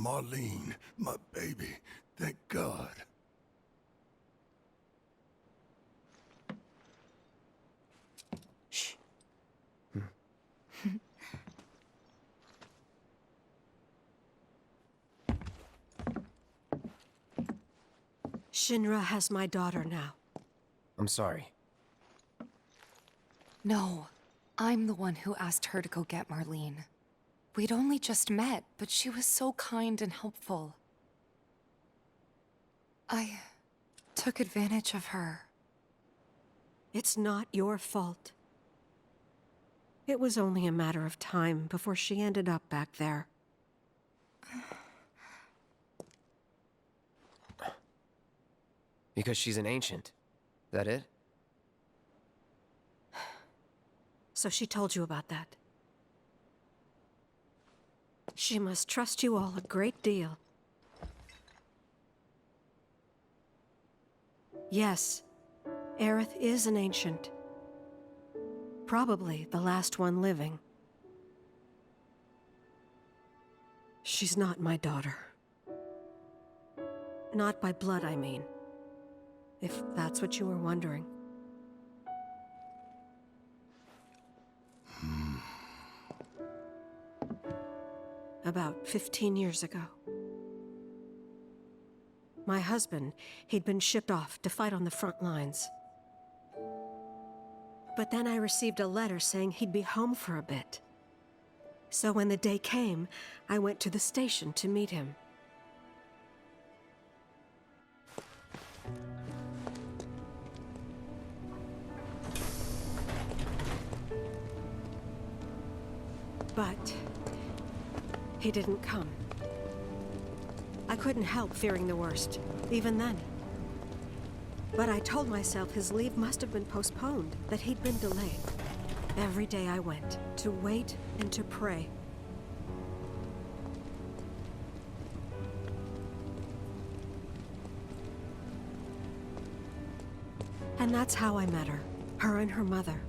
Marlene, my baby. Thank God. Shh. Shinra has my daughter now. I'm sorry. No, I'm the one who asked her to go get Marlene. We'd only just met, but she was so kind and helpful. I took advantage of her. It's not your fault. It was only a matter of time before she ended up back there. Because she's an ancient. That it? So she told you about that. She must trust you all a great deal. Yes, Aerith is an ancient. Probably the last one living. She's not my daughter. Not by blood, I mean. If that's what you were wondering. About 15 years ago. My husband, he'd been shipped off to fight on the front lines. But then I received a letter saying he'd be home for a bit. So when the day came, I went to the station to meet him. But he didn't come. I couldn't help fearing the worst, even then. But I told myself his leave must have been postponed, that he'd been delayed. Every day I went, to wait and to pray. And that's how I met her and her mother.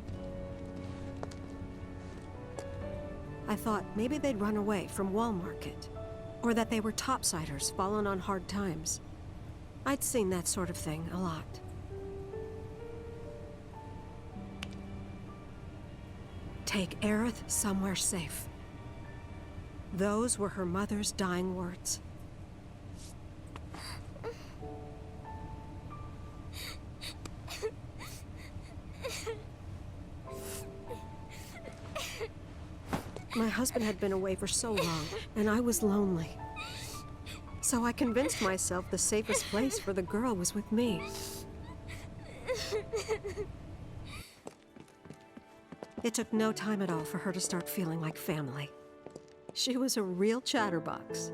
I thought maybe they'd run away from Wall Market, or that they were topsiders fallen on hard times. I'd seen that sort of thing a lot. Take Aerith somewhere safe. Those were her mother's dying words. My husband had been away for so long, and I was lonely. So I convinced myself the safest place for the girl was with me. It took no time at all for her to start feeling like family. She was a real chatterbox.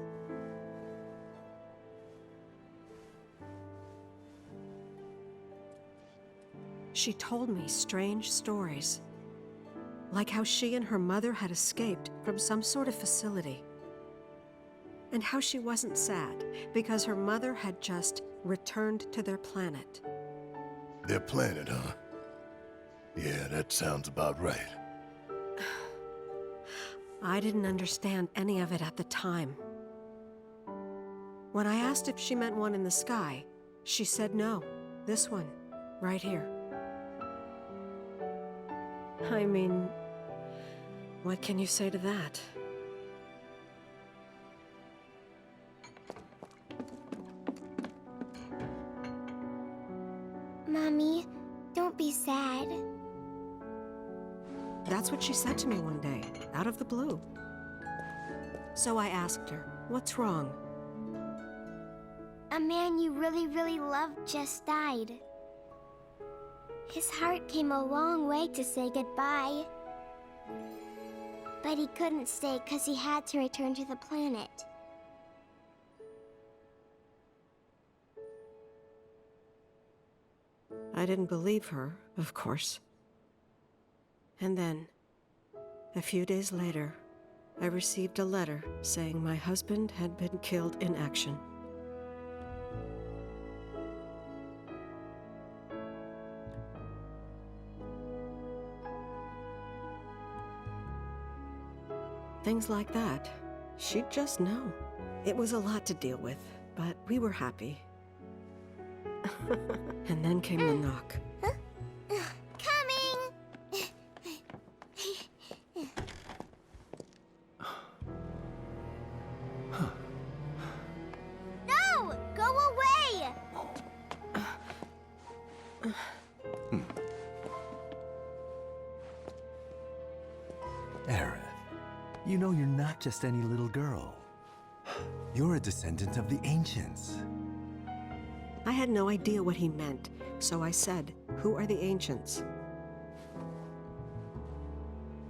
She told me strange stories. Like how she and her mother had escaped from some sort of facility. And how she wasn't sad because her mother had just returned to their planet. Their planet, huh? Yeah, that sounds about right. I didn't understand any of it at the time. When I asked if she meant one in the sky, she said no. This one, right here. I mean, what can you say to that? Mommy, don't be sad. That's what she said to me one day, out of the blue. So I asked her, what's wrong? A man you really, really loved just died. His heart came a long way to say goodbye. But he couldn't stay because he had to return to the planet. I didn't believe her, of course. And then, a few days later, I received a letter saying my husband had been killed in action. Things like that, she'd just know. It was a lot to deal with, but we were happy. And then came the knock. Coming! No! Go away! Aerith, you know you're not just any little girl. You're a descendant of the Ancients. I had no idea what he meant, so I said, "Who are the Ancients?"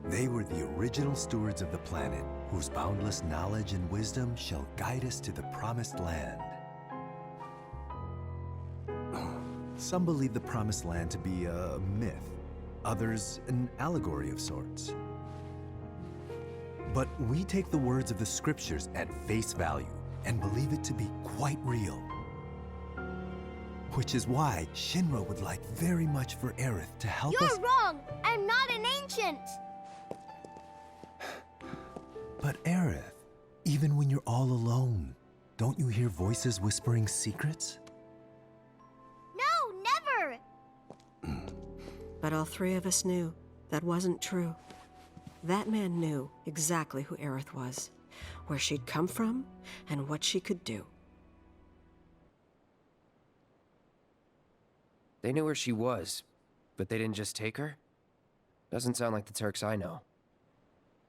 They were the original stewards of the planet, whose boundless knowledge and wisdom shall guide us to the Promised Land. Some believe the Promised Land to be a myth, others an allegory of sorts. But we take the words of the scriptures at face value and believe it to be quite real. Which is why Shinra would like very much for Aerith to help us. You're wrong! I'm not an ancient! But Aerith, even when you're all alone, don't you hear voices whispering secrets? No, never! But all three of us knew that wasn't true. That man knew exactly who Aerith was, where she'd come from, and what she could do. They knew where she was, but they didn't just take her? Doesn't sound like the Turks I know.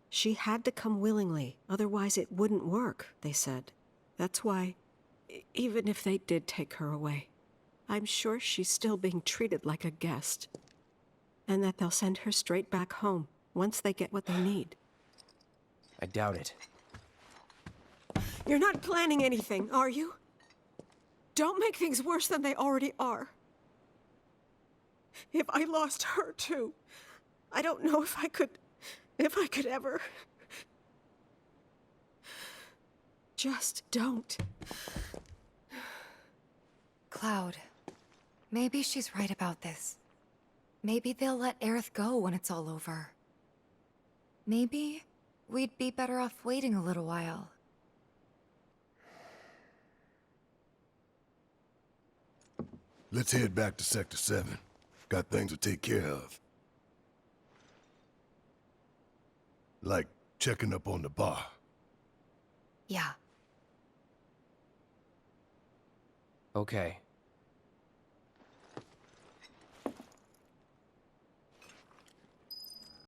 She had to come willingly, otherwise it wouldn't work, they said. That's why, even if they did take her away, I'm sure she's still being treated like a guest. And that they'll send her straight back home, once they get what they need. I doubt it. You're not planning anything, are you? Don't make things worse than they already are. If I lost her too, I don't know if I could ever. Just don't. Cloud, maybe she's right about this. Maybe they'll let Aerith go when it's all over. Maybe we'd be better off waiting a little while. Let's head back to Sector 7. Got things to take care of. Like checking up on the bar. Yeah. Okay.